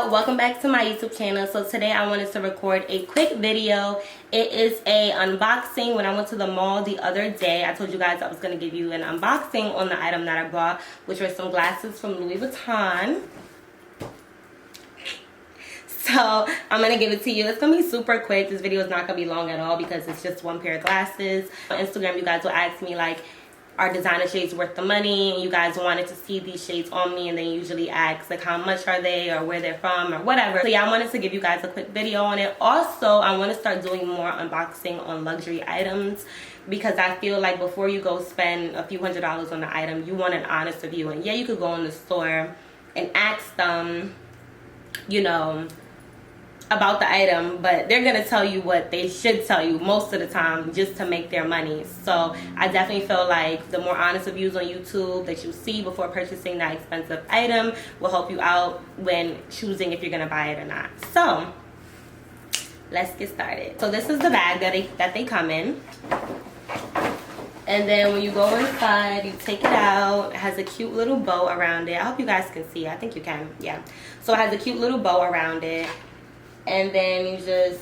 y'all, welcome back to my YouTube channel. So today I wanted to record a quick video. It is a unboxing. When I went to the mall the other day, I told you guys I was going to give you an unboxing on the item that I bought, which were some glasses from Louis Vuitton. So I'm going to give it to you. It's going to be super quick. This video is not going to be long at all because it's just one pair of glasses. On Instagram, you guys will ask me like, are designer shades worth the money? And you guys wanted to see these shades on me, and then usually ask like how much are they or where they're from or whatever. So yeah, I wanted to give you guys a quick video on it. Also, I want to start doing more unboxing on luxury items because I feel like before you go spend a few $100s on the item, you want an honest review. And yeah, you could go in the store and ask them, you know, about the item, but they're gonna tell you what they should tell you most of the time just to make their money. So I definitely feel like the more honest reviews on YouTube that you see before purchasing that expensive item will help you out when choosing if you're gonna buy it or not. So let's get started. So this is the bag that they come in, and then when you go inside, you take it out. It has a cute little bow around it. I hope you guys can see. I think you can. Yeah, so it has a cute little bow around it. And then you just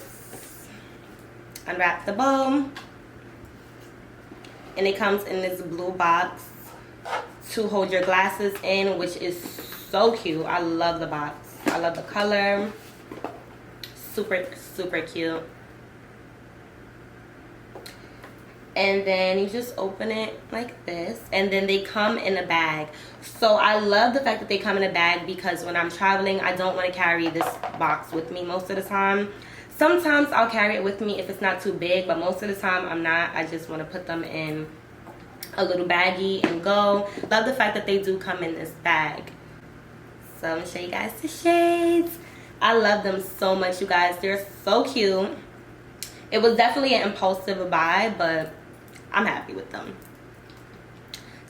unwrap the bow, and it comes in this blue box to hold your glasses in, which is so cute. I love the box. I love the color. Super, super cute. And then you just open it like this, and then they come in a bag. So I love the fact that they come in a bag because when I'm traveling, I don't want to carry this box with me most of the time. Sometimes I'll carry it with me if it's not too big, but most of the time I'm not. I just want to put them in a little baggie and go. Love the fact that they do come in this bag. So I'm gonna show you guys the shades. I love them so much, you guys. They're so cute. It was definitely an impulsive buy, but I'm happy with them.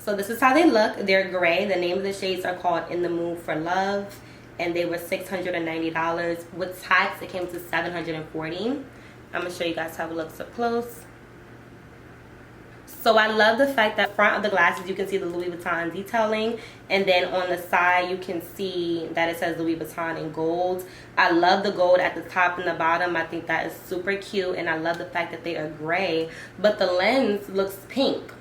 So this is how they look. They're gray. The name of the shades are called In the Mood for Love, and they were $690. With tax, it came to $740. I'm gonna show you guys how it looks up close. So I love the fact that front of the glasses you can see the Louis Vuitton detailing, and then on the side you can see that it says Louis Vuitton in gold. I love the gold at the top and the bottom. I think that is super cute, and I love the fact that they are gray, but the lens looks pink.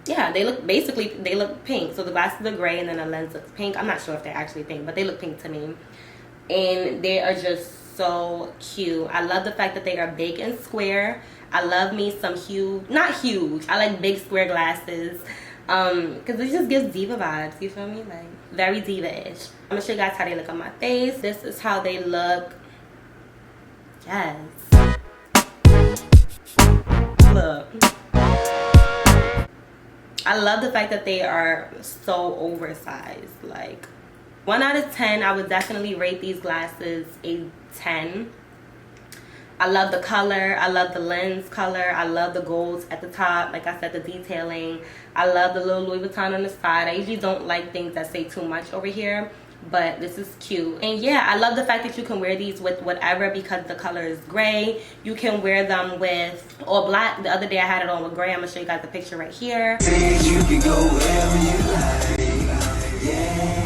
Yeah, they look pink. So the glasses are gray and then the lens looks pink. I'm not sure if they're actually pink, but they look pink to me. And they are just so cute. I love the fact that they are big and square. I love me some huge, not huge, I like big square glasses because it just gives diva vibes, you feel me? Like very diva-ish. I'm gonna show you guys how they look on my face. This is how they look. Yes. Look. I love the fact that they are so oversized. Like 1 out of 10, I would definitely rate these glasses a 10. I love the color. I love the lens color. I love the golds at the top. Like I said, the detailing. I love the little Louis Vuitton on the side. I usually don't like things that say too much over here, but this is cute. And yeah, I love the fact that you can wear these with whatever because the color is gray. You can wear them with all black. The other day I had it on with gray. I'm gonna show you guys the picture right here. You can go wherever you like. Yeah.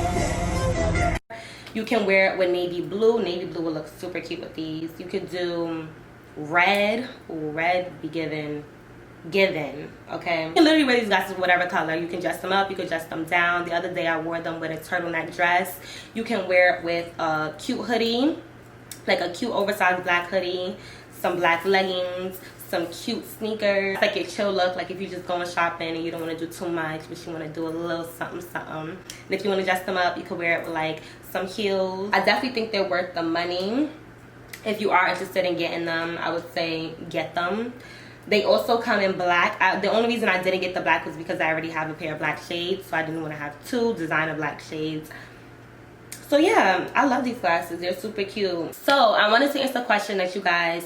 You can wear it with navy blue. Navy blue will look super cute with these. You could do red. Ooh, red be given, okay? You can literally wear these glasses with whatever color. You can dress them up, you can dress them down. The other day I wore them with a turtleneck dress. You can wear it with a cute hoodie, like a cute oversized black hoodie, some black leggings, some cute sneakers. Like a chill look, like if you're just going shopping and you don't want to do too much, but you want to do a little something, something. And if you want to dress them up, you could wear it with like some heels. I definitely think they're worth the money. If you are interested in getting them, I would say get them. They also come in black. The only reason I didn't get the black was because I already have a pair of black shades, so I didn't want to have two designer black shades. So yeah, I love these glasses. They're super cute. So I wanted to answer the question that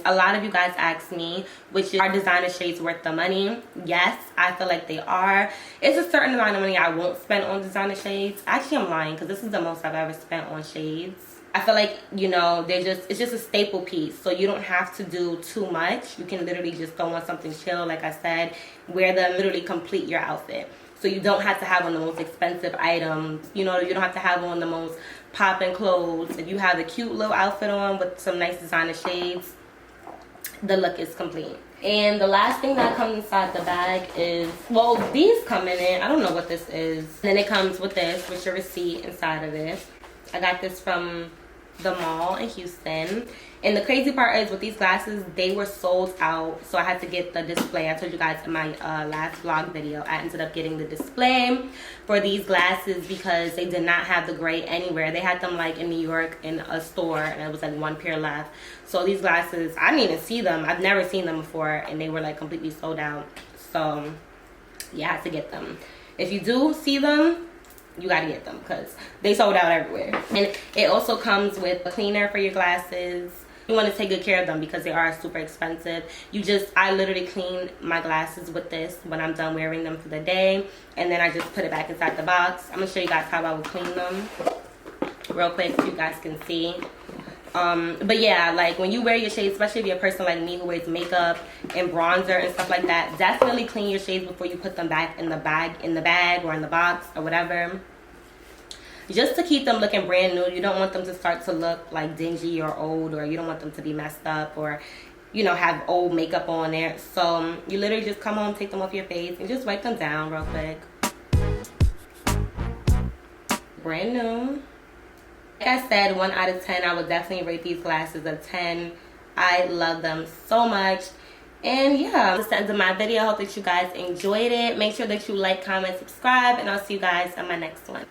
a lot of you guys asked me, which is, are designer shades worth the money? Yes, I feel like they are. It's a certain amount of money I won't spend on designer shades. Actually, I'm lying because this is the most I've ever spent on shades. I feel like, you know, it's just a staple piece, so you don't have to do too much. You can literally just throw on something chill, like I said, wear them, literally complete your outfit. So you don't have to have on the most expensive items, you know, you don't have to have on the most popping clothes, if you have a cute little outfit on with some nice designer shades, the look is complete. And the last thing that comes inside the bag is, well, these come in it. I don't know what this is. And then it comes with this, with your receipt inside of it. I got this from the mall in Houston. And the crazy part is with these glasses, they were sold out, so I had to get the display. I told you guys in my last vlog video, I ended up getting the display for these glasses because they did not have the gray anywhere. They had them like in New York in a store, and it was like one pair left. So these glasses, I didn't even see them. I've never seen them before, and they were like completely sold out. So yeah, I had to get them. If you do see them, you gotta get them because they sold out everywhere. And it also comes with a cleaner for your glasses. You want to take good care of them because they are super expensive. I literally clean my glasses with this when I'm done wearing them for the day, and then I just put it back inside the box. I'm gonna show you guys how I would clean them real quick so you guys can see. But yeah, like when you wear your shades, especially if you're a person like me who wears makeup and bronzer and stuff like that, definitely clean your shades before you put them back in the bag or in the box or whatever, just to keep them looking brand new. You don't want them to start to look like dingy or old, or you don't want them to be messed up or, you know, have old makeup on there. So you literally just come home, take them off your face, and just wipe them down real quick. Brand new. Like I said, 1 out of 10, I would definitely rate these glasses a 10. I love them so much. And yeah, that's the end of my video. I hope that you guys enjoyed it. Make sure that you like, comment, subscribe, and I'll see you guys in my next one.